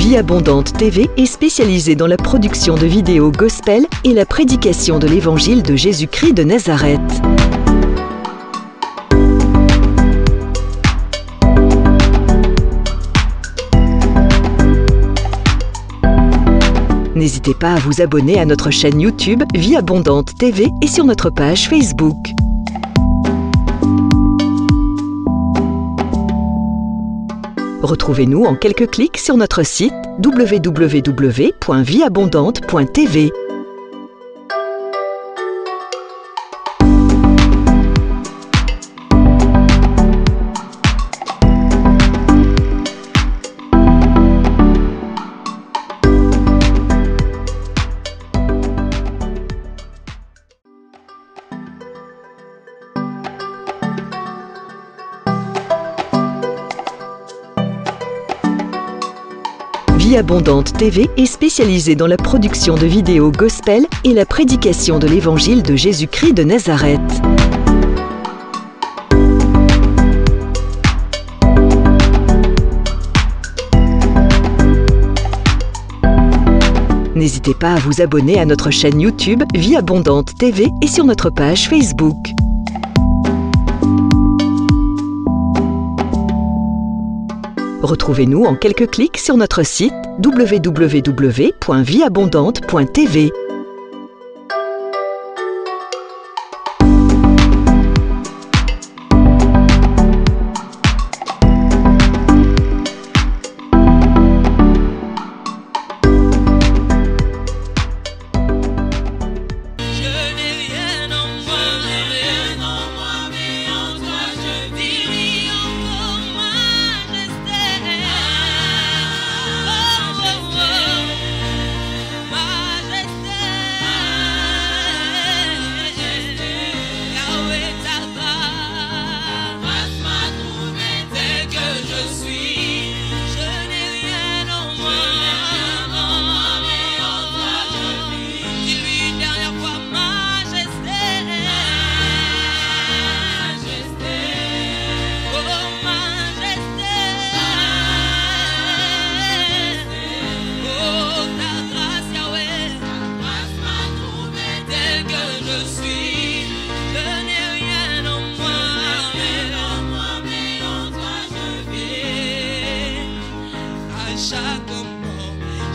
Vie Abondante TV est spécialisée dans la production de vidéos gospel et la prédication de l'évangile de Jésus-Christ de Nazareth. N'hésitez pas à vous abonner à notre chaîne YouTube Vie Abondante TV et sur notre page Facebook. Retrouvez-nous en quelques clics sur notre site www.vieabondante.tv. Vie Abondante TV est spécialisée dans la production de vidéos gospel et la prédication de l'évangile de Jésus-Christ de Nazareth. N'hésitez pas à vous abonner à notre chaîne YouTube Vie Abondante TV et sur notre page Facebook. Retrouvez-nous en quelques clics sur notre site www.vieabondante.tv.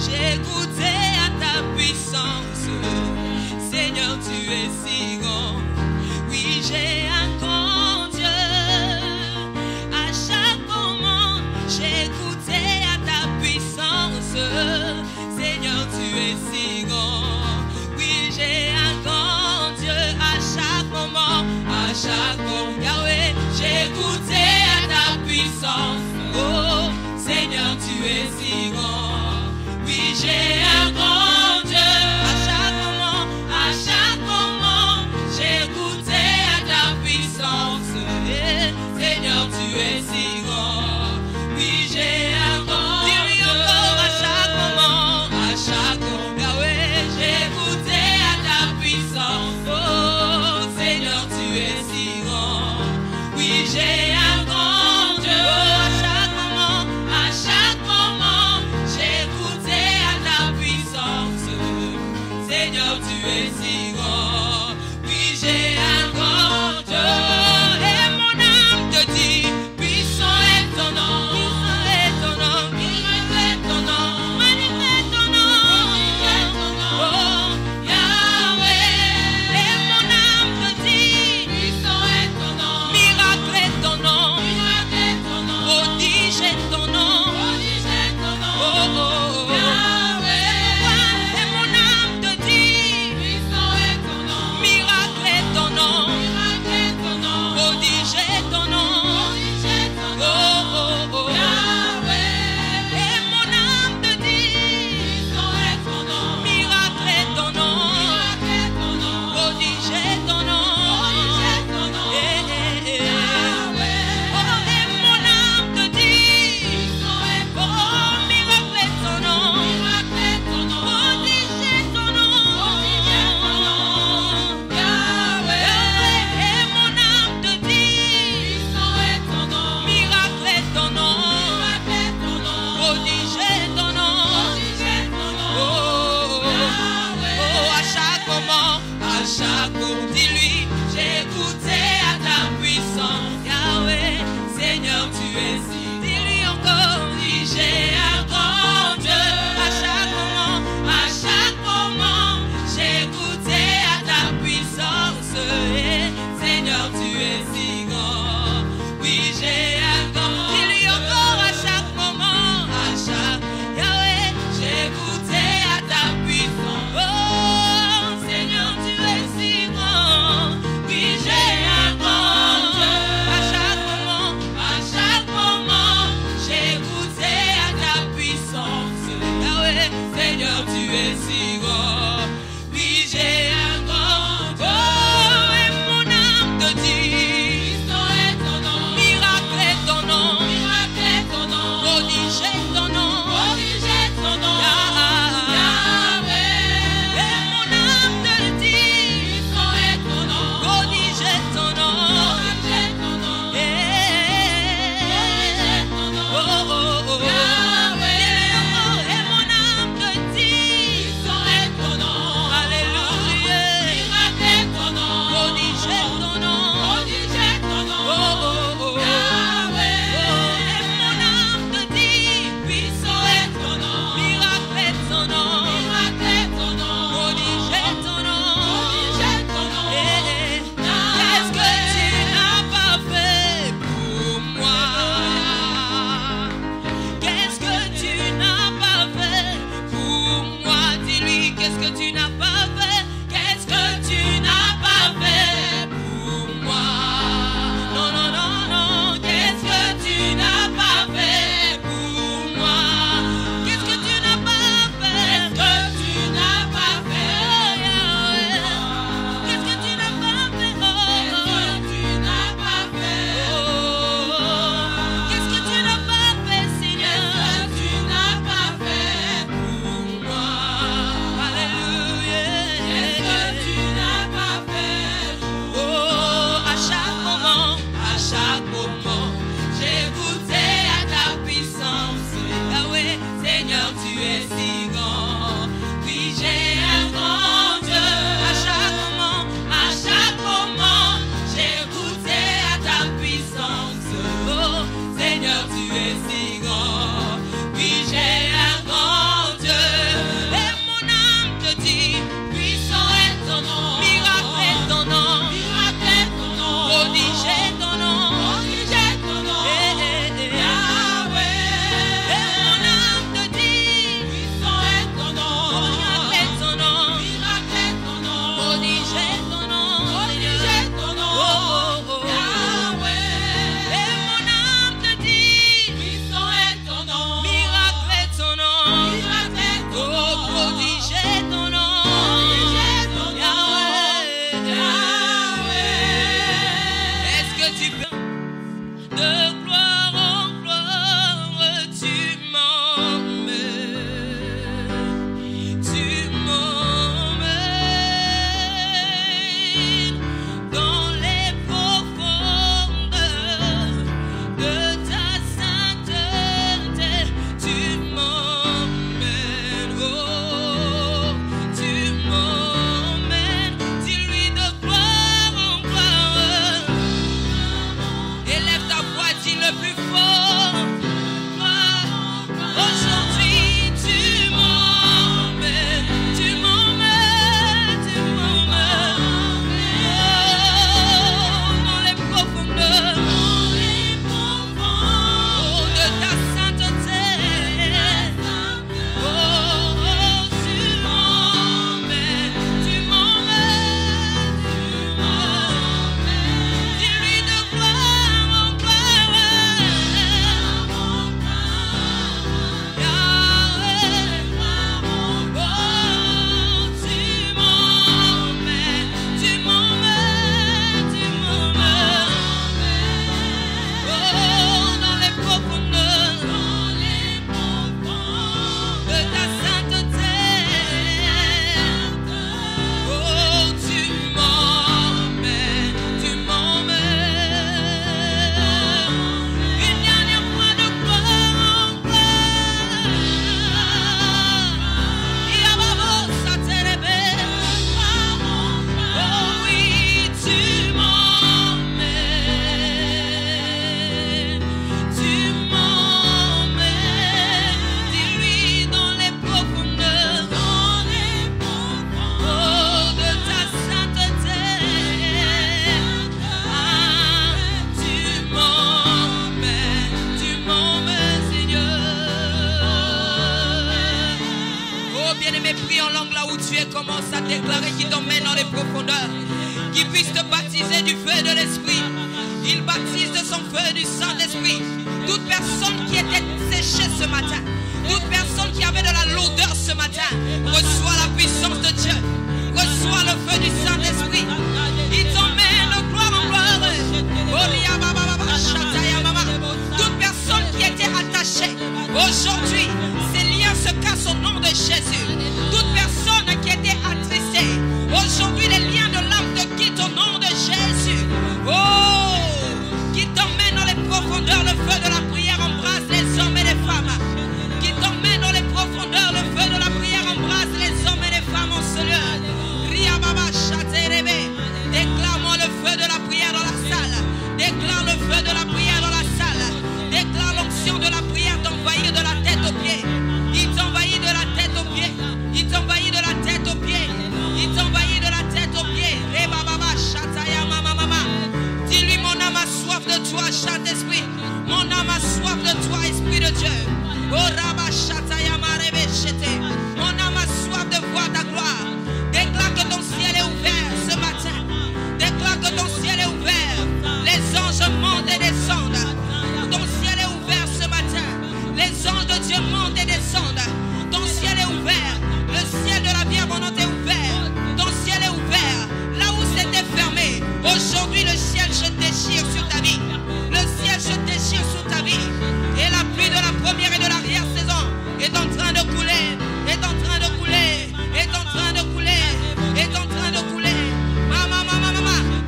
J'ai goûté à ta puissance, Seigneur, tu es si grand. Oui, j'ai un grand Dieu. À chaque moment, j'ai goûté à ta puissance, Seigneur, tu es si grand. Oui, j'ai un grand Dieu. À chaque moment, Yahweh, j'ai goûté à ta puissance. Oh, Seigneur, tu es si grand. Oui, j'ai un grand Dieu. À chaque moment, j'ai goûté à ta puissance. chaque mot. Dis-lui, j'ai goûté à ta puissance. Yahweh, Seigneur, tu es si. Dis-lui encore, dis, j'ai un grand Dieu. À chaque moment, j'ai goûté à ta puissance. Et Seigneur, tu es si grand. Oui, j'ai un grand. Dis-lui encore à chaque moment, Yahweh, j'ai goûté à ta puissance. Oh, Seigneur, tu es si grand. déclarer qu'il t'emmène dans les profondeurs, qu'il puisse te baptiser du feu de l'Esprit. Il baptise de son feu du Saint-Esprit. Toute personne qui était séchée ce matin, toute personne qui avait de la lourdeur ce matin, reçoit la puissance de Dieu, reçoit le feu du Saint-Esprit. Il t'emmène de gloire en gloire. Toute personne qui était attachée, aujourd'hui, ces liens se cassent au nom de Jésus. Toute personne qui était attristée, aujourd'hui, les liens de l'âme te quittent au nom de Jésus. Oh, qui t'emmène dans les profondeurs, le feu de la prière embrasse les hommes et les femmes. Qui t'emmène dans les profondeurs, le feu de la prière embrasse les hommes et les femmes en ce lieu. Déclare-moi le feu de la prière dans la salle. Déclare le feu de la prière dans la salle. Déclare l'onction de la prière t'envahir de la tête aux pieds. Il t'envahit de la tête aux pieds. Il t'envahit de la tête aux pieds. Il t'envahit de la tête aux pieds. Dis-lui, mon âme a soif de toi, Saint-Esprit. Mon âme a soif de toi, Esprit de Dieu. Mon âme a soif de voir ta gloire. Déclare que ton ciel est ouvert ce matin. Déclare que ton ciel est ouvert. Les anges montent et descendent. Ton ciel est ouvert ce matin. Les anges de Dieu montent et descendent. Ton ciel est ouvert. Le ciel de la vie abondante est ouvert. Ton ciel est ouvert. Là où c'était fermé, aujourd'hui le ciel se déchire sur ta vie. Le ciel se déchire sur ta vie. Et la pluie de la première et de l'arrière-saison est en train de couler. Est en train de couler. Est en train de couler. Est en train de couler. Maman.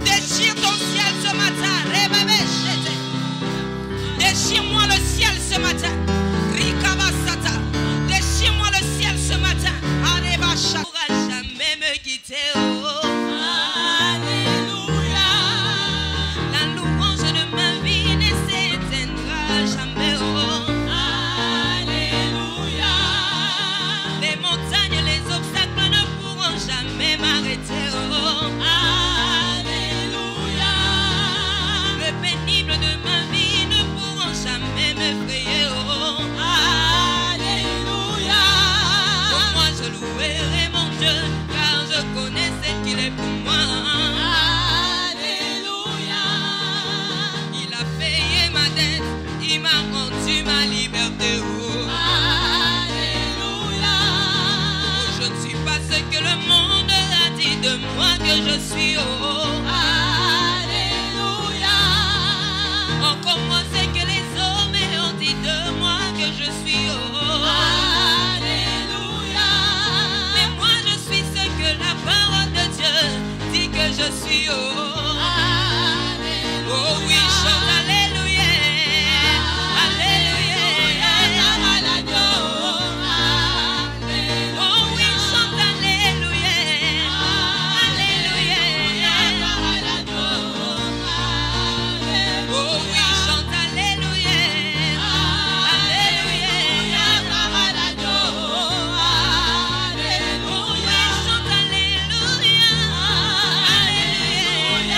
Déchire ton ciel ce matin. Déchire-moi le ciel ce matin. Rikabasata. Déchire-moi le ciel ce matin. Arébasha. Ne pourra jamais me quitter. Oh. Alléluia. La louange de ma vie ne s'éteindra jamais. Oh. Alléluia. Les montagnes, les obstacles ne pourront jamais m'arrêter. Oh. Alléluia. Le pénible de ma vie ne pourront jamais m'effrayer. Oh. Alléluia. Pour moi je louerai mon Dieu, car je connais ce qu'il est pour moi. Alléluia. Il a payé ma dette, il m'a rendu ma liberté. Oh. Alléluia. Je ne suis pas ce que le monde a dit de moi que je suis. Oh. Alléluia. Encore moins ce que les hommes ont dit de moi que je suis. Oh. Alléluia. Mais moi je suis ce que la parole de Dieu dit que je suis. Oh. Alléluia. Oh oui, chante alléluia. Alléluia. Oh oui, chante alléluia. Alléluia. Oh oui, chante alléluia. Alléluia. Oh oui, chante alléluia. Alléluia.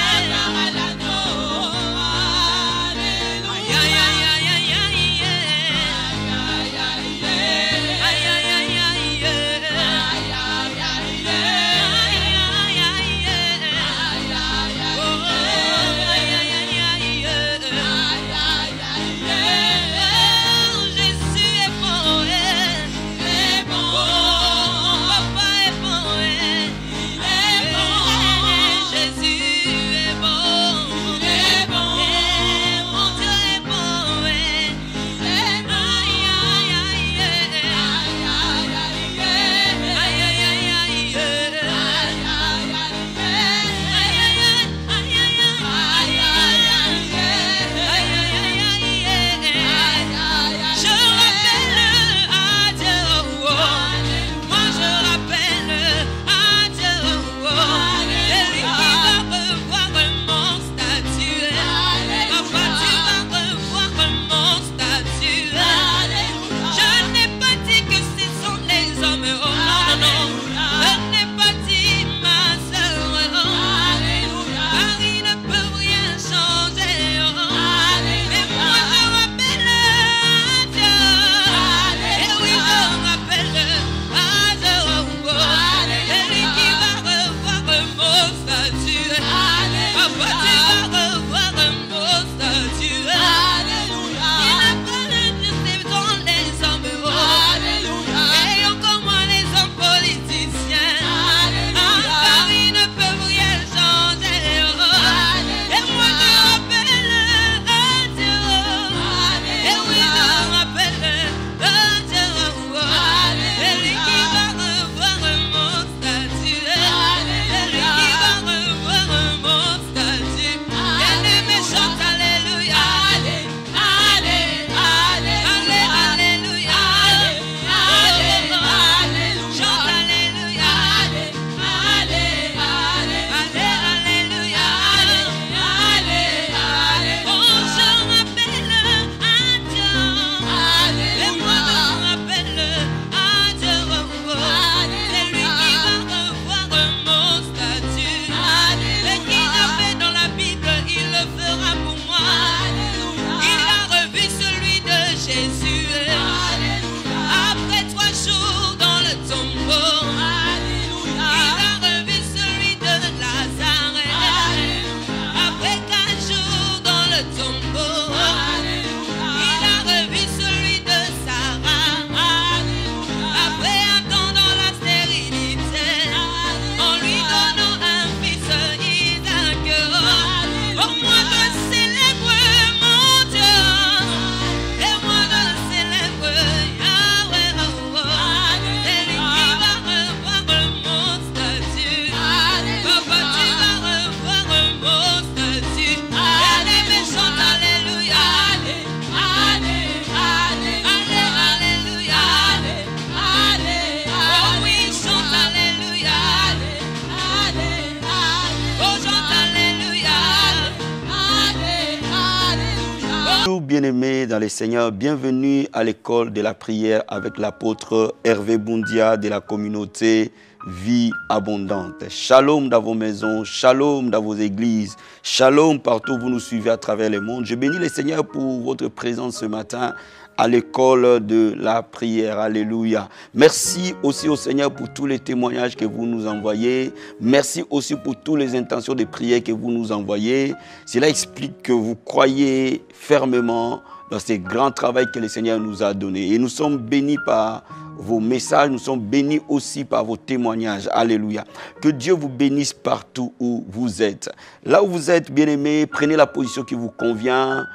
Bien-aimés dans les Seigneurs, bienvenue à l'école de la prière avec l'apôtre Hervé Boundia de la communauté Vie Abondante. Shalom dans vos maisons, shalom dans vos églises, shalom partout où vous nous suivez à travers le monde. Je bénis les Seigneurs pour votre présence ce matin à l'école de la prière. Alléluia. Merci aussi au Seigneur pour tous les témoignages que vous nous envoyez. Merci aussi pour toutes les intentions de prière que vous nous envoyez. Cela explique que vous croyez fermement dans ce grand travail que le Seigneur nous a donné. Et nous sommes bénis par vos messages, nous sommes bénis aussi par vos témoignages. Alléluia. Que Dieu vous bénisse partout où vous êtes. Là où vous êtes, bien-aimés, prenez la position qui vous convient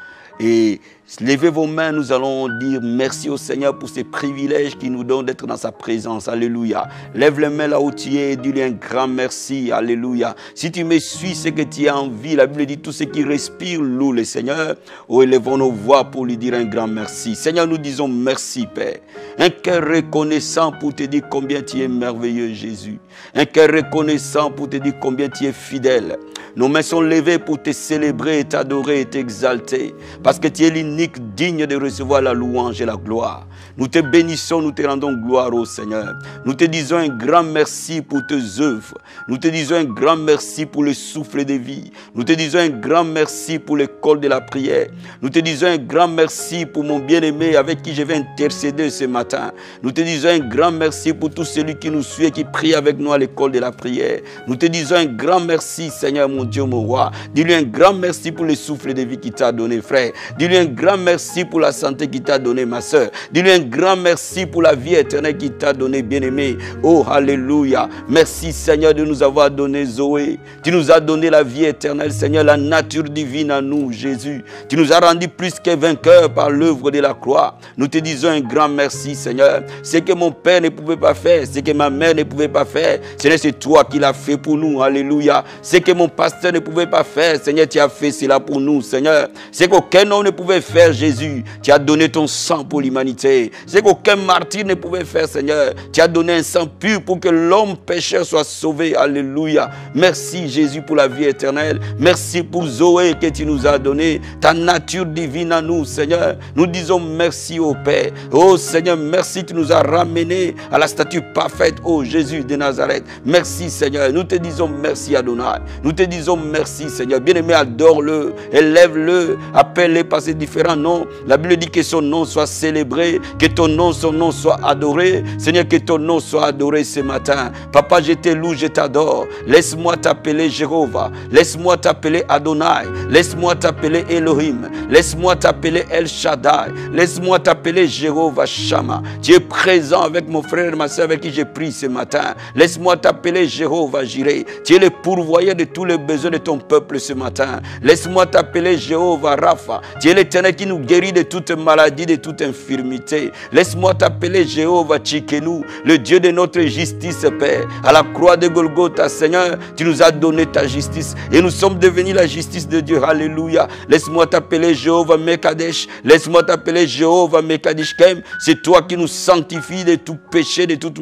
et levez vos mains, nous allons dire merci au Seigneur pour ces privilèges qu'il nous donne d'être dans sa présence. Alléluia. Lève les mains là où tu es et dis-lui un grand merci. Alléluia. Si tu me suis, c'est que tu es en vie. La Bible dit tout ce qui respire loue le Seigneur. Oh, élevons nos voix pour lui dire un grand merci. Seigneur, nous disons merci, Père. Un cœur reconnaissant pour te dire combien tu es merveilleux, Jésus. Un cœur reconnaissant pour te dire combien tu es fidèle. Nos mains sont levées pour te célébrer, t'adorer et t'exalter. Parce que tu es l'unique digne de recevoir la louange et la gloire. Nous te bénissons, nous te rendons gloire au Seigneur. Nous te disons un grand merci pour tes œuvres. Nous te disons un grand merci pour le souffle de vie. Nous te disons un grand merci pour l'école de la prière. Nous te disons un grand merci pour mon bien-aimé avec qui je vais intercéder ce matin. Nous te disons un grand merci pour tout celui qui nous suit et qui prie avec nous à l'école de la prière. Nous te disons un grand merci, Seigneur, mon Dieu, mon roi. Dis-lui un grand merci pour le souffle de vie qu'il t'a donné, frère. Dis-lui un grand merci pour la santé qu'il t'a donné, ma soeur. Dis-lui un grand merci pour la vie éternelle qu'il t'a donné, bien-aimé. Oh, alléluia. Merci, Seigneur, de nous avoir donné Zoé. Tu nous as donné la vie éternelle, Seigneur, la nature divine à nous, Jésus. Tu nous as rendu plus que vainqueurs par l'œuvre de la croix. Nous te disons un grand merci, Seigneur. Ce que mon père ne pouvait pas faire, ce que ma mère ne pouvait pas faire, Seigneur, c'est toi qui l'as fait pour nous. Alléluia. Ce que mon pasteur ne pouvait pas faire, Seigneur, tu as fait cela pour nous, Seigneur. Ce qu'aucun homme ne pouvait faire, Jésus, tu as donné ton sang pour l'humanité. Ce qu'aucun martyr ne pouvait faire, Seigneur, tu as donné un sang pur pour que l'homme pécheur soit sauvé. Alléluia. Merci, Jésus, pour la vie éternelle. Merci pour Zoé que tu nous as donné, ta nature divine à nous, Seigneur. Nous disons merci au Père. Oh, Seigneur, merci, tu nous as ramenés à la statue parfaite, oh Jésus de Nazareth. Merci, Seigneur. Nous te disons merci, Adonai. Nous te disons merci, Seigneur. Bien-aimé, adore-le, élève-le, appelle-le par ses différents noms. La Bible dit que son nom soit célébré, Que ton nom, son nom soit adoré. Seigneur, que ton nom soit adoré ce matin. Papa, je te loue, je t'adore. Laisse-moi t'appeler Jéhovah. Laisse-moi t'appeler Adonai. Laisse-moi t'appeler Elohim. Laisse-moi t'appeler El Shaddai. Laisse-moi t'appeler Jéhovah Shammah. Tu es présent avec mon frère et ma soeur avec qui j'ai pris ce matin. Laisse-moi t'appeler Jéhovah Jireh. Tu es le pourvoyeur de tous les besoins de ton peuple ce matin. Laisse-moi t'appeler Jéhovah Rapha. Tu es l'Éternel qui nous guérit de toute maladie, de toute infirmité. Laisse-moi t'appeler Jéhovah Tchikenu, le Dieu de notre justice, Père. À la croix de Golgotha, Seigneur, tu nous as donné ta justice et nous sommes devenus la justice de Dieu. Alléluia. Laisse-moi t'appeler Jéhovah Mekadesh. Laisse-moi t'appeler Jéhovah Mekadishkem. C'est toi qui nous sanctifies de tout péché, de toute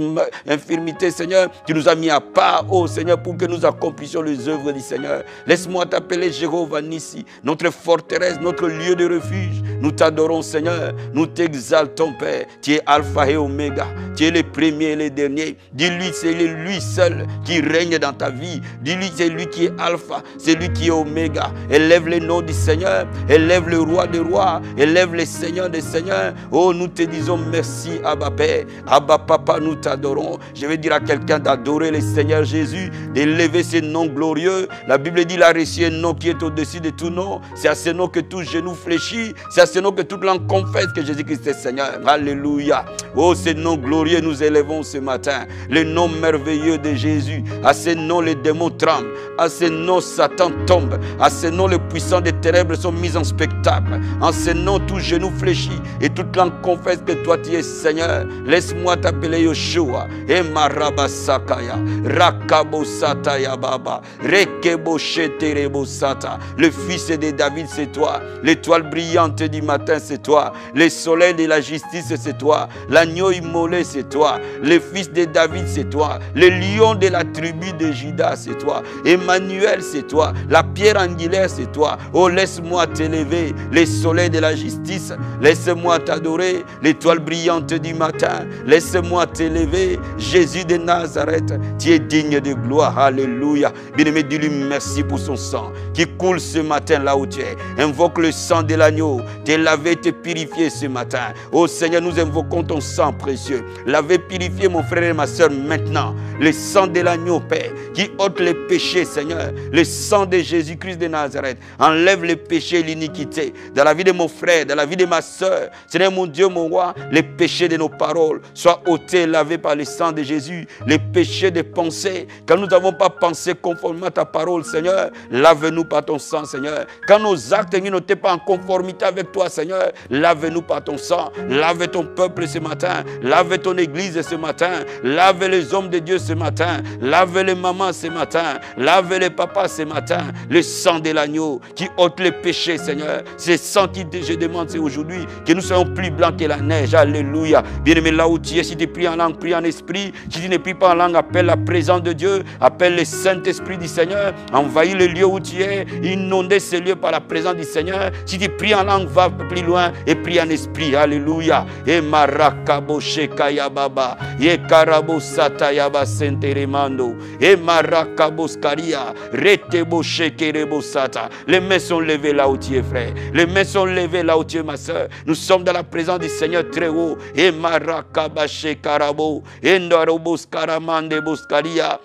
infirmité, Seigneur. Tu nous as mis à part, oh Seigneur, pour que nous accomplissions les œuvres du Seigneur. Laisse-moi t'appeler Jéhovah Nissi, notre forteresse, notre lieu de refuge. Nous t'adorons, Seigneur. Nous t'exaltons, Père. Tu es Alpha et Oméga. Tu es le premier et le dernier. Dis-lui, c'est lui seul qui règne dans ta vie. Dis-lui, c'est lui qui est Alpha, c'est lui qui est Oméga. Élève le nom du Seigneur. Élève le roi des rois. Élève le Seigneur des seigneurs. Oh, nous te disons merci, Abba Père. Abba Papa, nous t'adorons. Je vais dire à quelqu'un d'adorer le Seigneur Jésus, d'élever ce nom glorieux. La Bible dit, il a reçu un nom qui est au-dessus de tout nom. C'est à ce nom que tout genou fléchit. C'est à ce nom que toute langue confesse que Jésus-Christ est Seigneur. Alléluia. Oh, ce nom glorieux, nous élevons ce matin. Le nom merveilleux de Jésus. À ce nom, les démons tremblent. À ce nom, Satan tombe. À ce nom, les puissants des ténèbres sont mis en spectacle. En ce nom, tout genou fléchit. Et toute langue confesse que toi, tu es Seigneur. Laisse-moi t'appeler Yoshua. Et Marabasakaya. Rakabo Sataya Baba. Rekebo Sheterebo Sata. Le fils de David, c'est toi. L'étoile brillante du matin, c'est toi. Le soleil de la justice, c'est toi. L'agneau immolé, c'est toi. Le fils de David, c'est toi. Le lion de la tribu de Juda, c'est toi. Emmanuel, c'est toi. La pierre angulaire, c'est toi. Oh, laisse-moi t'élever. Le soleil de la justice, laisse-moi t'adorer. L'étoile brillante du matin, laisse-moi t'élever. Jésus de Nazareth, tu es digne de gloire. Alléluia. Bien-aimé, dis-lui merci pour son sang qui coule ce matin là où tu es. Invoque le sang de l'agneau. T'es lavé, t'es purifié ce matin. Oh Seigneur, nous invoquons ton sang précieux. Lavé, purifié mon frère et ma soeur maintenant. Le sang de l'agneau, Père, qui ôte les péchés, Seigneur. Le sang de Jésus-Christ de Nazareth enlève les péchés et l'iniquité dans la vie de mon frère, dans la vie de ma soeur. Seigneur mon Dieu, mon roi, les péchés de nos paroles soient ôtés, lavés par le sang de Jésus. Les péchés des pensées, quand nous n'avons pas pensé conformément à ta parole, Seigneur, lave-nous par ton sang, Seigneur. Quand nos actes n'étaient pas en conformité avec toi, Seigneur, lave-nous par ton sang. Lave ton peuple ce matin. Lave ton église ce matin. Lave les hommes de Dieu ce matin. Lave les mamans ce matin. Lave les papas ce matin. Le sang de l'agneau qui ôte les péchés, Seigneur. C'est le sang qui, je demande, c'est aujourd'hui que nous soyons plus blancs que la neige. Alléluia. Bien-aimé, là où tu es, si tu pries en langue, prie en esprit. Si tu ne pries pas en langue, appelle la présence de Dieu. Appelle le Saint-Esprit du Seigneur. Envahis le lieu où tu es. Inonder ce lieu par la présence du Seigneur. Si tu pries en langue, va plus loin et prie en esprit. Alléluia. Et marakabo shekaya baba. Et karabo satayaba senteremando. Et marakabo skaria. Retebo shekerebo sata. Les mains sont levées là où tu es, frère. Les mains sont levées là où tu es, ma soeur. Nous sommes dans la présence du Seigneur très haut. Et marakaba shekarabo. Et ndarobo skaramande boskaria.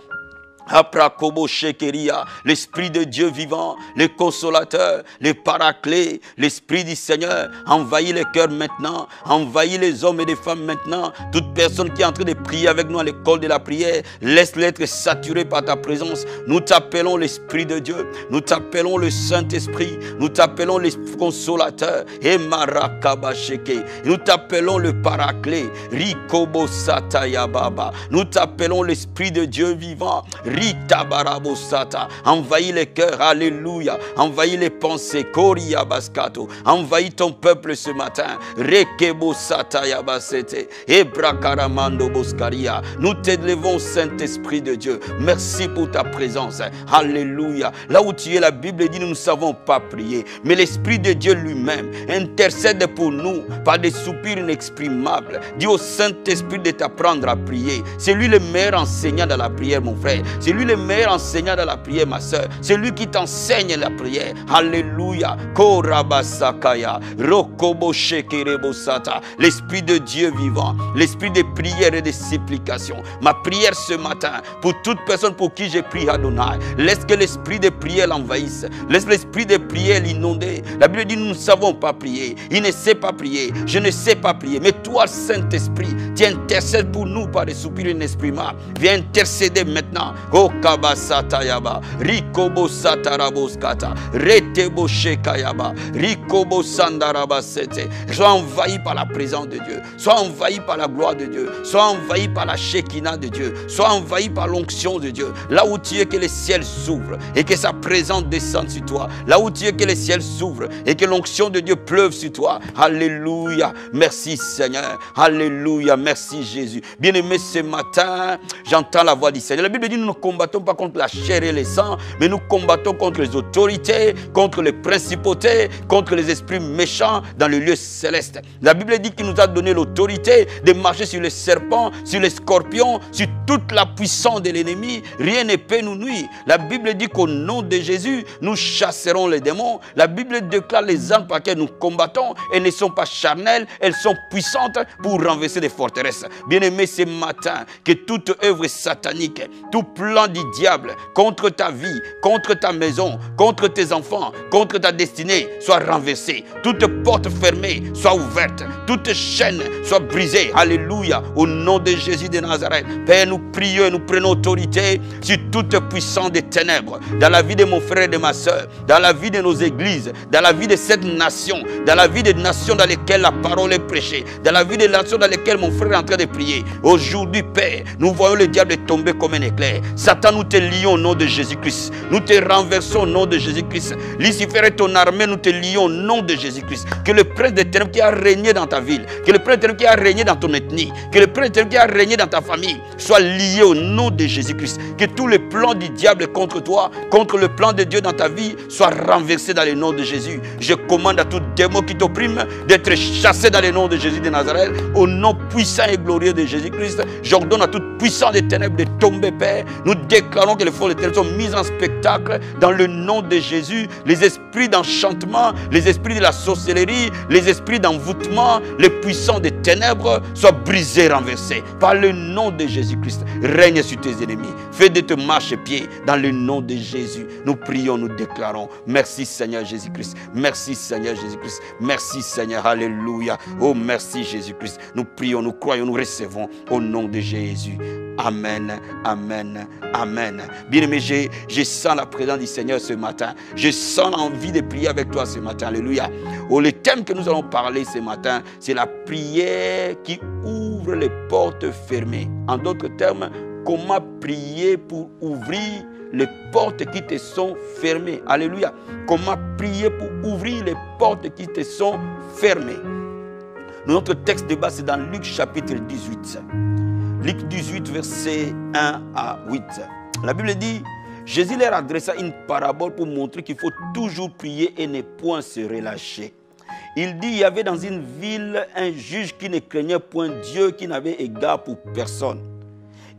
L'Esprit de Dieu vivant, le consolateur, le paraclet, l'Esprit du Seigneur envahit les cœurs maintenant, envahit les hommes et les femmes maintenant. Toute personne qui est en train de prier avec nous à l'école de la prière, laisse-les être saturés par ta présence. Nous t'appelons l'Esprit de Dieu, nous t'appelons le Saint-Esprit, nous t'appelons le consolateur, et Marakabasheke, nous t'appelons le paraclet, Rikobo Satayababa, nous t'appelons l'Esprit de Dieu vivant. Rita Barabosata, envahis les cœurs, alléluia, envahis les pensées, Koria Baskato, envahis ton peuple ce matin, Rekebo Sata Yabasete, Ebrakaramando Boskaria. Nous t'élevons, Saint-Esprit de Dieu. Merci pour ta présence, alléluia. Là où tu es, la Bible dit, nous ne savons pas prier, mais l'Esprit de Dieu lui-même intercède pour nous par des soupirs inexprimables. Dis au Saint-Esprit de t'apprendre à prier. C'est lui le meilleur enseignant dans la prière, mon frère. C'est lui le meilleur enseignant dans la prière, ma soeur. C'est lui qui t'enseigne la prière. Alléluia. Korabasakaya. Rokobo-shekerebosata. L'Esprit de Dieu vivant. L'Esprit de prière et de supplication. Ma prière ce matin, pour toute personne pour qui j'ai prié Adonai, laisse que l'Esprit de prière l'envahisse. Laisse l'Esprit de prière l'inonder. La Bible dit, nous ne savons pas prier. Il ne sait pas prier. Je ne sais pas prier. Mais toi, Saint-Esprit, tu intercèdes pour nous par des soupirs inexprimables. Viens intercéder maintenant. Oh Kabasatayaba, Rikobo Sataraboskata, Retebo Shekayaba, Rikobo Sandarabasete. Sois envahi par la présence de Dieu. Sois envahi par la gloire de Dieu. Sois envahi par la Shekinah de Dieu. Sois envahi par l'onction de Dieu. Là où tu es, que les ciels s'ouvrent et que sa présence descende sur toi. Là où tu es, que les ciels s'ouvrent et que l'onction de Dieu pleuve sur toi. Alléluia. Merci Seigneur. Alléluia. Merci Jésus. Bien-aimé, ce matin, j'entends la voix du Seigneur. La Bible dit, nous ne combattons pas contre la chair et les sangs, mais nous combattons contre les autorités, contre les principautés, contre les esprits méchants dans le lieu céleste. La Bible dit qu'il nous a donné l'autorité de marcher sur les serpents, sur les scorpions, sur toute la puissance de l'ennemi. Rien ne peut nous nuire. La Bible dit qu'au nom de Jésus, nous chasserons les démons. La Bible déclare les armes par lesquelles nous combattons. Elles ne sont pas charnelles, elles sont puissantes pour renverser des forteresses. Bien-aimé, ce matin, que toute œuvre satanique, tout plan du diable contre ta vie, contre ta maison, contre tes enfants, contre ta destinée, soit renversé. Toute porte fermée soit ouverte. Toute chaîne soit brisée. Alléluia. Au nom de Jésus de Nazareth. Père, nous prions et nous prenons autorité sur toute puissance des ténèbres. Dans la vie de mon frère et de ma soeur. Dans la vie de nos églises. Dans la vie de cette nation. Dans la vie des nations dans lesquelles la parole est prêchée. Dans la vie des nations dans lesquelles mon frère est en train de prier. Aujourd'hui, Père, nous voyons le diable tomber comme un éclair. Satan, nous te lions au nom de Jésus-Christ. Nous te renversons au nom de Jésus-Christ. Lucifer et ton armée, nous te lions au nom de Jésus-Christ. Que le prince des ténèbres qui a régné dans ta ville, que le prince des ténèbres qui a régné dans ton ethnie, que le prince des ténèbres qui a régné dans ta famille, soit lié au nom de Jésus-Christ. Que tous les plans du diable contre toi, contre le plan de Dieu dans ta vie, soient renversés dans le nom de Jésus. Je commande à tout démon qui t'opprime d'être chassé dans le nom de Jésus de Nazareth. Au nom puissant et glorieux de Jésus-Christ, j'ordonne à toute puissance des ténèbres de tomber, Père. Nous déclarons que les forces des ténèbres sont mises en spectacle dans le nom de Jésus. Les esprits d'enchantement, les esprits de la sorcellerie, les esprits d'envoûtement, les puissants des ténèbres soient brisés, renversés. Par le nom de Jésus-Christ, règne sur tes ennemis. Fais de te marche-pied dans le nom de Jésus. Nous prions, nous déclarons. Merci Seigneur Jésus-Christ. Merci Seigneur Jésus-Christ. Merci Seigneur. Alléluia. Oh merci Jésus-Christ. Nous prions, nous croyons, nous recevons au nom de Jésus. Amen, amen, amen. Bien-aimé, je sens la présence du Seigneur ce matin. Je sens l'envie de prier avec toi ce matin. Alléluia. Oh, le thème que nous allons parler ce matin, c'est la prière qui ouvre les portes fermées. En d'autres termes, comment prier pour ouvrir les portes qui te sont fermées. Alléluia. Comment prier pour ouvrir les portes qui te sont fermées. Notre texte de base, c'est dans Luc chapitre 18. Luc 18, versets 1 à 8. La Bible dit, Jésus leur adressa une parabole pour montrer qu'il faut toujours prier et ne point se relâcher. Il dit, il y avait dans une ville un juge qui ne craignait point Dieu, qui n'avait égard pour personne.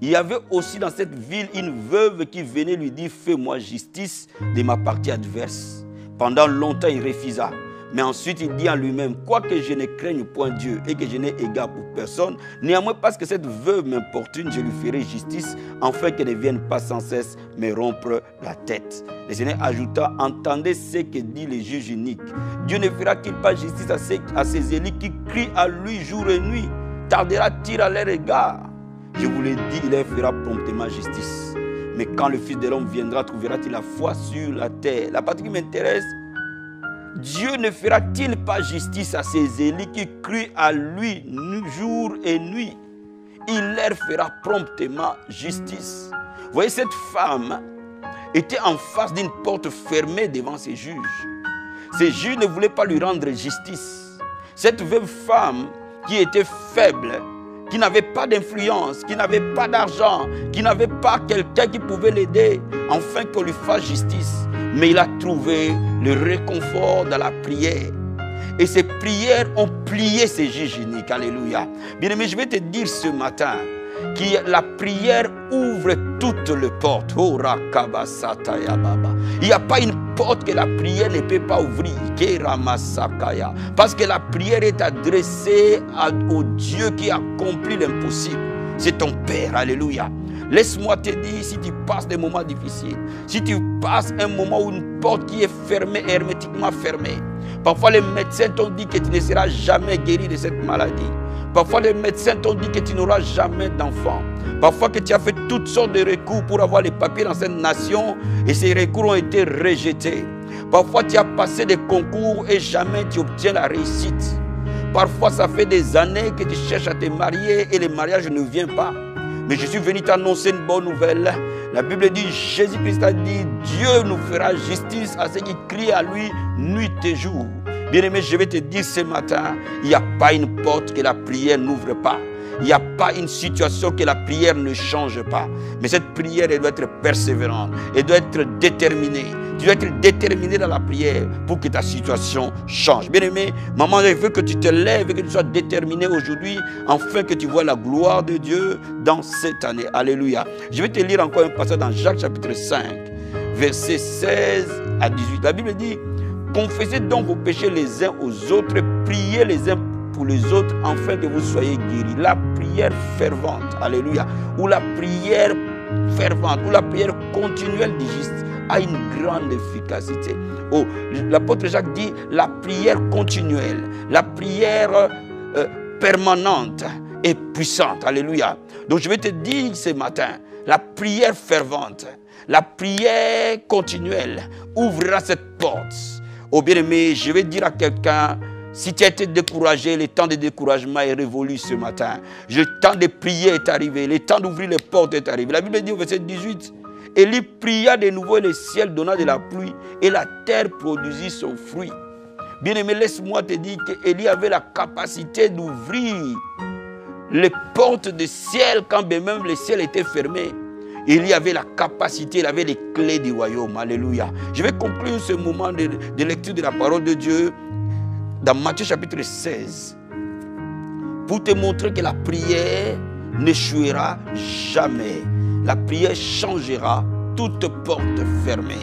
Il y avait aussi dans cette ville une veuve qui venait lui dire, fais-moi justice de ma partie adverse. Pendant longtemps, il refusa. Mais ensuite, il dit en lui-même, quoique je ne craigne point Dieu et que je n'ai égard pour personne, néanmoins parce que cette veuve m'importune, je lui ferai justice, afin qu'elle ne vienne pas sans cesse me rompre la tête. Le Seigneur ajouta, entendez ce que dit le juge unique. Dieu ne fera-t-il pas justice à ses élus qui crient à lui jour et nuit? Tardera-t-il à leur égard? Je vous l'ai dit, il leur fera promptement justice. Mais quand le Fils de l'homme viendra, trouvera-t-il la foi sur la terre? La partie qui m'intéresse, Dieu ne fera-t-il pas justice à ses élus qui crient à lui jour et nuit? Il leur fera promptement justice. Vous voyez, cette femme était en face d'une porte fermée devant ses juges. Ces juges ne voulaient pas lui rendre justice. Cette veuve femme qui était faible, qui n'avait pas d'influence, qui n'avait pas d'argent, qui n'avait pas quelqu'un qui pouvait l'aider, afin qu'on lui fasse justice. Mais il a trouvé le réconfort dans la prière. Et ces prières ont plié ces juges uniques. Alléluia. Bien-aimé, je vais te dire ce matin, la prière ouvre toutes les portes. Oh, rakabasataya baba. Il n'y a pas une porte que la prière ne peut pas ouvrir. Parce que la prière est adressée au Dieu qui accomplit l'impossible. C'est ton Père. Alléluia. Laisse-moi te dire, si tu passes des moments difficiles, si tu passes un moment où une porte qui est fermée, hermétiquement fermée, parfois les médecins t'ont dit que tu ne seras jamais guéri de cette maladie. Parfois les médecins t'ont dit que tu n'auras jamais d'enfant. Parfois que tu as fait toutes sortes de recours pour avoir les papiers dans cette nation et ces recours ont été rejetés. Parfois tu as passé des concours et jamais tu obtiens la réussite. Parfois ça fait des années que tu cherches à te marier et le mariage ne vient pas. Mais je suis venu t'annoncer une bonne nouvelle. La Bible dit, Jésus-Christ a dit, Dieu nous fera justice à ceux qui crient à lui nuit et jour. Bien-aimé, je vais te dire ce matin, il n'y a pas une porte que la prière n'ouvre pas. Il n'y a pas une situation que la prière ne change pas. Mais cette prière, elle doit être persévérante. Elle doit être déterminée. Tu dois être déterminé dans la prière pour que ta situation change. Bien-aimé, maman, je veux que tu te lèves et que tu sois déterminé aujourd'hui afin que tu vois la gloire de Dieu dans cette année. Alléluia. Je vais te lire encore un passage dans Jacques chapitre 5, versets 16 à 18. La Bible dit, confessez donc vos péchés les uns aux autres, priez les uns pour les autres afin que vous soyez guéris. La prière fervente, alléluia, ou la prière fervente, ou la prière continuelle du juste a une grande efficacité. Oh, l'apôtre Jacques dit la prière continuelle, la prière permanente et puissante, alléluia. Donc je vais te dire ce matin, la prière fervente, la prière continuelle ouvrira cette porte. Oh bien-aimé, je vais dire à quelqu'un, si tu as été découragé, le temps de découragement est révolu ce matin. Le temps de prier est arrivé, le temps d'ouvrir les portes est arrivé. La Bible dit au verset 18, Élie pria de nouveau et le ciel donna de la pluie et la terre produisit son fruit. Bien-aimé, laisse-moi te dire qu'Élie avait la capacité d'ouvrir les portes du ciel quand bien même le ciel était fermé. Élie avait la capacité, il avait les clés du royaume. Alléluia. Je vais conclure ce moment de lecture de la parole de Dieu dans Matthieu chapitre 16 pour te montrer que la prière n'échouera jamais. La prière changera toute porte fermée.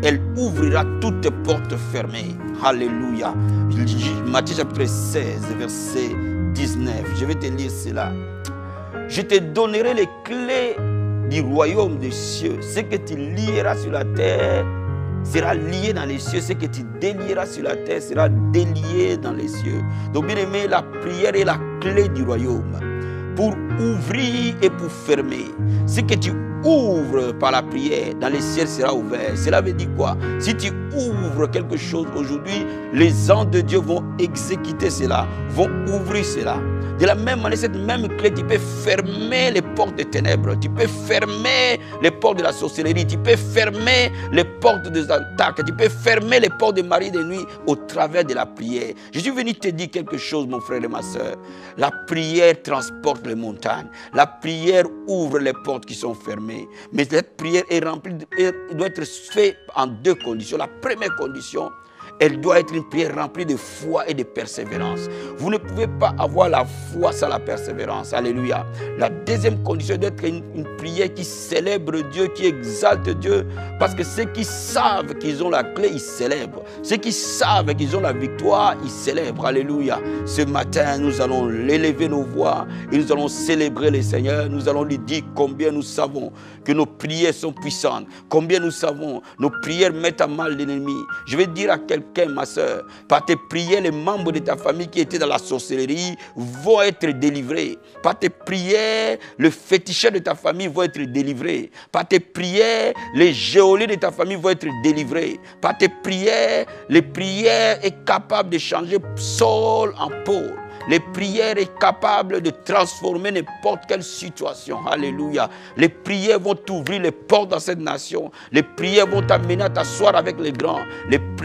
Elle ouvrira toute porte fermée. Alléluia. Matthieu chapitre 16, verset 19. Je vais te lire cela. Je te donnerai les clés du royaume des cieux. Ce que tu lieras sur la terre sera lié dans les cieux. Ce que tu délieras sur la terre sera délié dans les cieux. Donc bien aimé, la prière est la clé du royaume pour ouvrir et pour fermer. Ce que tu ouvres par la prière, dans les cieux sera ouvert. Cela veut dire quoi? Si tu ouvres quelque chose aujourd'hui, les anges de Dieu vont exécuter cela, vont ouvrir cela. De la même manière, cette même clé, tu peux fermer les portes des ténèbres, tu peux fermer les portes de la sorcellerie, tu peux fermer les portes des attaques, tu peux fermer les portes des maris de nuit au travers de la prière. Je suis venu te dire quelque chose, mon frère et ma soeur. La prière transporte les montagnes. La prière ouvre les portes qui sont fermées. Mais cette prière est remplie, doit être faite en deux conditions. La première condition, elle doit être une prière remplie de foi et de persévérance. Vous ne pouvez pas avoir la foi sans la persévérance. Alléluia. La deuxième condition doit être une prière qui célèbre Dieu, qui exalte Dieu. Parce que ceux qui savent qu'ils ont la clé, ils célèbrent. Ceux qui savent qu'ils ont la victoire, ils célèbrent. Alléluia. Ce matin, nous allons élever nos voix et nous allons célébrer le Seigneur. Nous allons lui dire combien nous savons que nos prières sont puissantes. Combien nous savons nos prières mettent à mal l'ennemi. Je vais dire à quelqu'un, ma soeur, par tes prières, les membres de ta famille qui étaient dans la sorcellerie vont être délivrés. Par tes prières, le féticheur de ta famille vont être délivrés. Par tes prières, les géoliers de ta famille vont être délivrés. Par tes prières, les prières sont capables de changer Saul en Paul. Les prières sont capables de transformer n'importe quelle situation. Alléluia. Les prières vont t'ouvrir les portes dans cette nation. Les prières vont t'amener à t'asseoir avec les grands.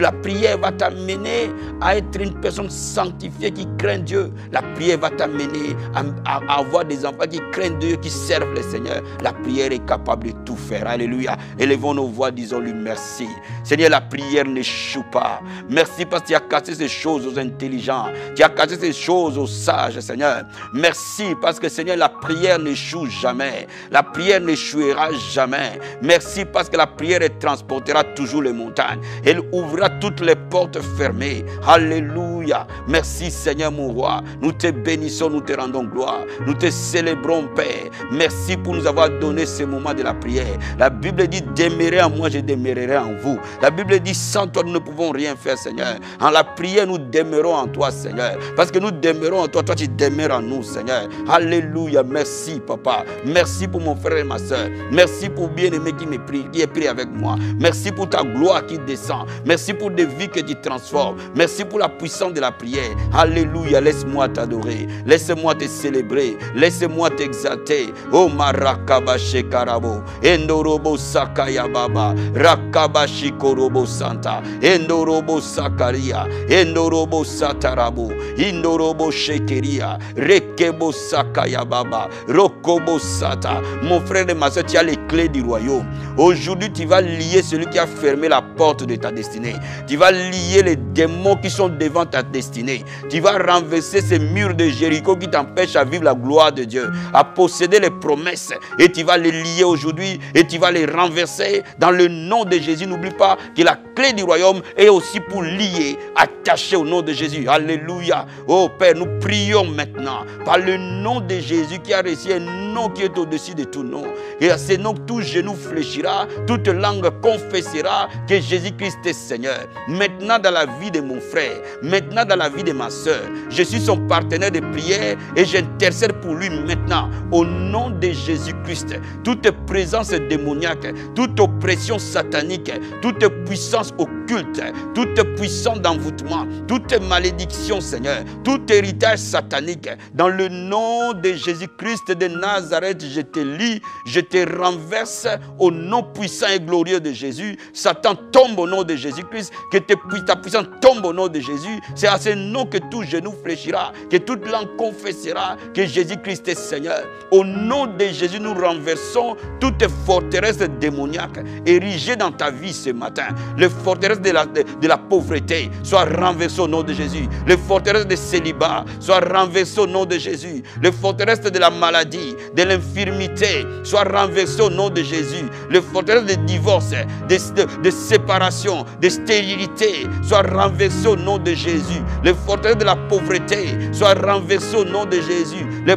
La prière va t'amener à être une personne sanctifiée qui craint Dieu. La prière va t'amener à avoir des enfants qui craignent Dieu, qui servent le Seigneur. La prière est capable de tout faire. Alléluia. Élevons nos voix, disons-lui merci. Seigneur, la prière n'échoue pas. Merci parce que tu as cassé ces choses aux intelligents. Tu as cassé ces choses choses aux sages, Seigneur. Merci parce que, Seigneur, la prière n'échoue jamais. La prière n'échouera jamais. Merci parce que la prière transportera toujours les montagnes. Elle ouvrira toutes les portes fermées. Alléluia. Merci, Seigneur, mon roi. Nous te bénissons, nous te rendons gloire. Nous te célébrons, Père. Merci pour nous avoir donné ce moment de la prière. La Bible dit, demeurez en moi, je demeurerai en vous. La Bible dit, sans toi, nous ne pouvons rien faire, Seigneur. En la prière, nous demeurons en toi, Seigneur. Parce que nous demeurons en toi, toi tu demeures en nous, Seigneur. Alléluia. Merci, Papa. Merci pour mon frère et ma soeur. Merci pour bien-aimé qui est pris avec moi. Merci pour ta gloire qui descend. Merci pour des vies que tu transformes. Merci pour la puissance de la prière. Alléluia. Laisse-moi t'adorer. Laisse-moi te célébrer. Laisse-moi t'exalter. Oh Marakabashi Karabo. Endorobo Sakaya Baba. Rakabashi Korobo Santa. Endorobo Sakaria. Endorobo Satarabo. Indorobo Shekeria. Rekebo Sakaya Baba. Rokobo Sata. Mon frère et ma soeur, tu as les clés du royaume. Aujourd'hui, tu vas lier celui qui a fermé la porte de ta destinée. Tu vas lier les démons qui sont devant ta destinée. Tu vas renverser ces murs de Jéricho qui t'empêchent à vivre la gloire de Dieu, à posséder les promesses. Et tu vas les lier aujourd'hui et tu vas les renverser dans le nom de Jésus. N'oublie pas que la clé du royaume est aussi pour lier, attacher au nom de Jésus. Alléluia. Oh Père, nous prions maintenant par le nom de Jésus qui a reçu un nom qui est au-dessus de tout nom. Et à ce nom, tout genou fléchira, toute langue confessera que Jésus-Christ est Seigneur. Maintenant dans la vie de mon frère, maintenant dans la vie de ma soeur, je suis son partenaire de prière et j'intercède pour lui maintenant. Au nom de Jésus-Christ, toute présence démoniaque, toute oppression satanique, toute puissance occulte, toute puissance d'envoûtement, toute malédiction, Seigneur, tout héritage satanique, dans le nom de Jésus-Christ de Nazareth, je te lis, je te renverse au nom puissant et glorieux de Jésus. Satan tombe au nom de Jésus-Christ, que ta puissance tombe au nom de Jésus. C'est à ce nom que tout genou fléchira, que toute langue confessera que Jésus-Christ est Seigneur. Au nom de Jésus, nous renversons toute forteresse démoniaque érigée dans ta vie ce matin. Les forteresses de la pauvreté soient renversées au nom de Jésus. Les forteresses de célibat soient renversées au nom de Jésus. Les forteresses de la maladie, de l'infirmité soient renversées au nom de Jésus. Les forteresses de divorce, de séparation, de stérilité soient renversées au nom de Jésus. Les forteresses de la pauvreté soient renversées au nom de Jésus. Les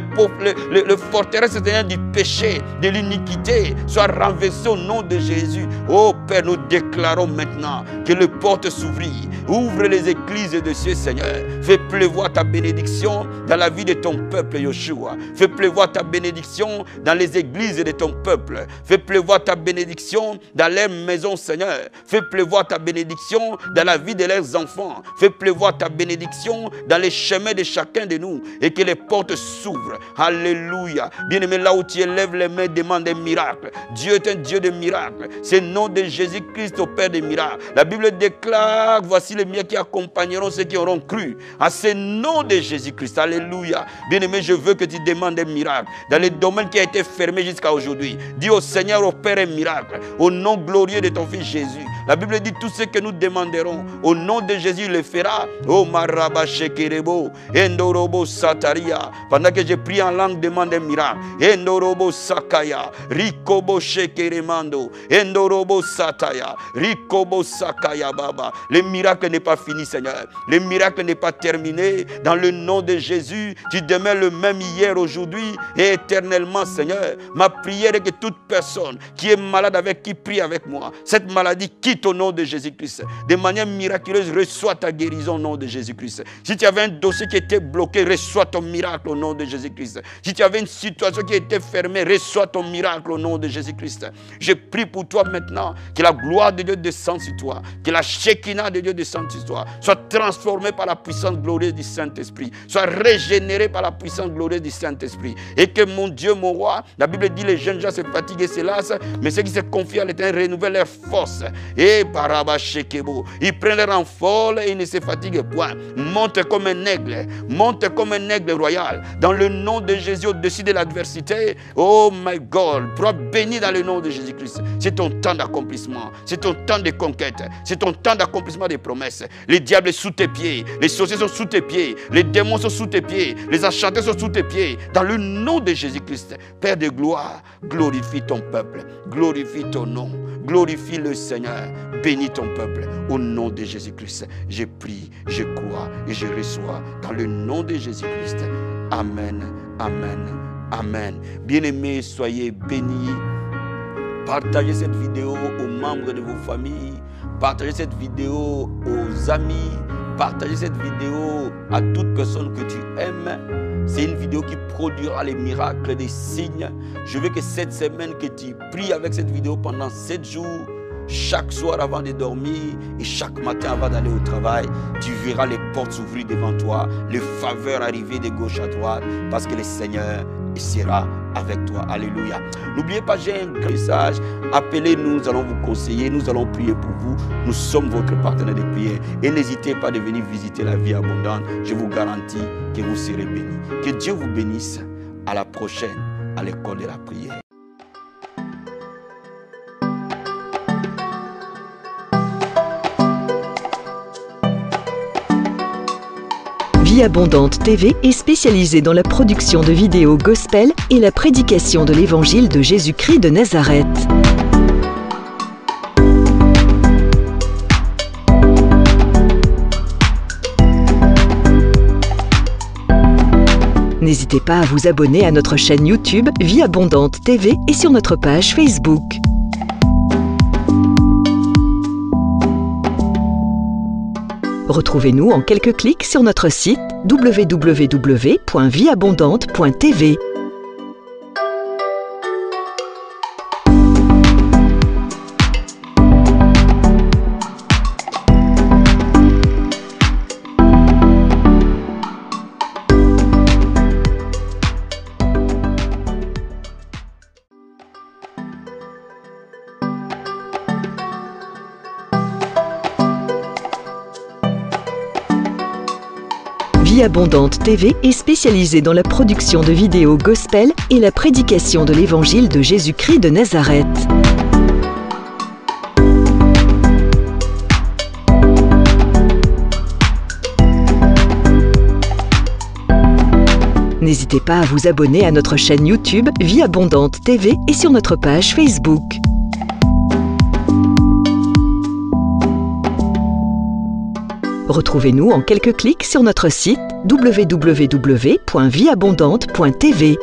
forteresses du péché, de l'iniquité soient renversées au nom de Jésus. Oh Père, nous déclarons maintenant que les portes s'ouvrent. Ouvre les églises de cieux, Seigneur. Fais pleuvoir ta bénédiction dans la vie de ton peuple, Yoshua. Fais pleuvoir ta bénédiction dans les églises de ton peuple. Fais pleuvoir ta bénédiction dans leurs maisons, Seigneur. Fais pleuvoir ta bénédiction dans la vie de leurs enfants. Fais pleuvoir ta bénédiction dans les chemins de chacun de nous. Et que les portes s'ouvrent. Alléluia. Bien-aimé, là où tu élèves les mains, demande un miracle. Dieu est un Dieu de miracles. C'est le nom de Jésus-Christ au Père des miracles. La Bible déclare, voici les miens qui accompagneront ceux qui auront cru. À ce nom de Jésus-Christ. Alléluia. Bien-aimé, je veux que tu demandes un miracle. Dans les domaines qui a été fermé jusqu'à aujourd'hui. Dis au Seigneur, au Père, un miracle. Au nom glorieux de ton Fils Jésus. La Bible dit tout ce que nous demanderons. Au nom de Jésus, il le fera. Oh Maraba Shekerebo. Endorobo Sataria. Pendant que je prie en langue, demande un miracle. Endorobo Sakaya. Rikobo Shekeremando. Endorobo Sataya. Rikobo Sakaya Baba. Le miracle n'est pas fini, Seigneur. Le miracle n'est pas terminé. Dans le nom de Jésus, tu demeures le même hier, aujourd'hui et éternellement, Seigneur. Ma prière est que toute personne qui est malade avec qui prie avec moi, cette maladie quitte au nom de Jésus-Christ. De manière miraculeuse, reçois ta guérison au nom de Jésus-Christ. Si tu avais un dossier qui était bloqué, reçois ton miracle au nom de Jésus-Christ. Si tu avais une situation qui était fermée, reçois ton miracle au nom de Jésus-Christ. Je prie pour toi maintenant que la gloire de Dieu descende sur toi, que la Shekinah de Dieu descende sur toi, soit transformée par la puissance glorieuse du Saint-Esprit, soit régénérée par la puissance glorieuse du Saint-Esprit. Et que mon Dieu, mon roi, la Bible dit les jeunes gens se fatiguent et se lassent, mais ceux qui se confient à l'Éternel renouvellent leur force. Et Barabashekebo, ils prennent leur envol et ils ne se fatiguent point. Monte comme un aigle, monte comme un aigle royal, dans le nom de Jésus au-dessus de l'adversité. Oh my God, pour béni dans le nom de Jésus-Christ. C'est ton temps d'accomplissement, c'est ton temps de conquête, c'est ton temps d'accomplissement des promesses. promesses. Le diable est sous tes pieds, les sorciers sont sous tes pieds, les démons sont sous tes pieds, les acharnés sont sous tes pieds. Dans le nom de Jésus-Christ, Père de gloire, glorifie ton peuple, glorifie ton nom, glorifie le Seigneur, bénis ton peuple. Au nom de Jésus-Christ, je prie, je crois et je reçois dans le nom de Jésus-Christ. Amen, amen, amen. Bien-aimés, soyez bénis. Partagez cette vidéo aux membres de vos familles. Partagez cette vidéo aux amis. Partagez cette vidéo à toute personne que tu aimes. C'est une vidéo qui produira les miracles, des signes. Je veux que cette semaine, que tu pries avec cette vidéo pendant 7 jours. Chaque soir avant de dormir et chaque matin avant d'aller au travail, tu verras les portes s'ouvrir devant toi, les faveurs arriver de gauche à droite, parce que le Seigneur sera avec toi. Alléluia. N'oubliez pas, j'ai un grand message. Appelez-nous, nous allons vous conseiller, nous allons prier pour vous. Nous sommes votre partenaire de prière. Et n'hésitez pas de venir visiter la vie abondante. Je vous garantis que vous serez bénis. Que Dieu vous bénisse. À la prochaine, à l'école de la prière. Vie Abondante TV est spécialisée dans la production de vidéos gospel et la prédication de l'évangile de Jésus-Christ de Nazareth. N'hésitez pas à vous abonner à notre chaîne YouTube Vie Abondante TV et sur notre page Facebook. Retrouvez-nous en quelques clics sur notre site www.vieabondante.tv. Vie Abondante TV est spécialisée dans la production de vidéos gospel et la prédication de l'évangile de Jésus-Christ de Nazareth. N'hésitez pas à vous abonner à notre chaîne YouTube Vie Abondante TV et sur notre page Facebook. Retrouvez-nous en quelques clics sur notre site www.vieabondante.tv.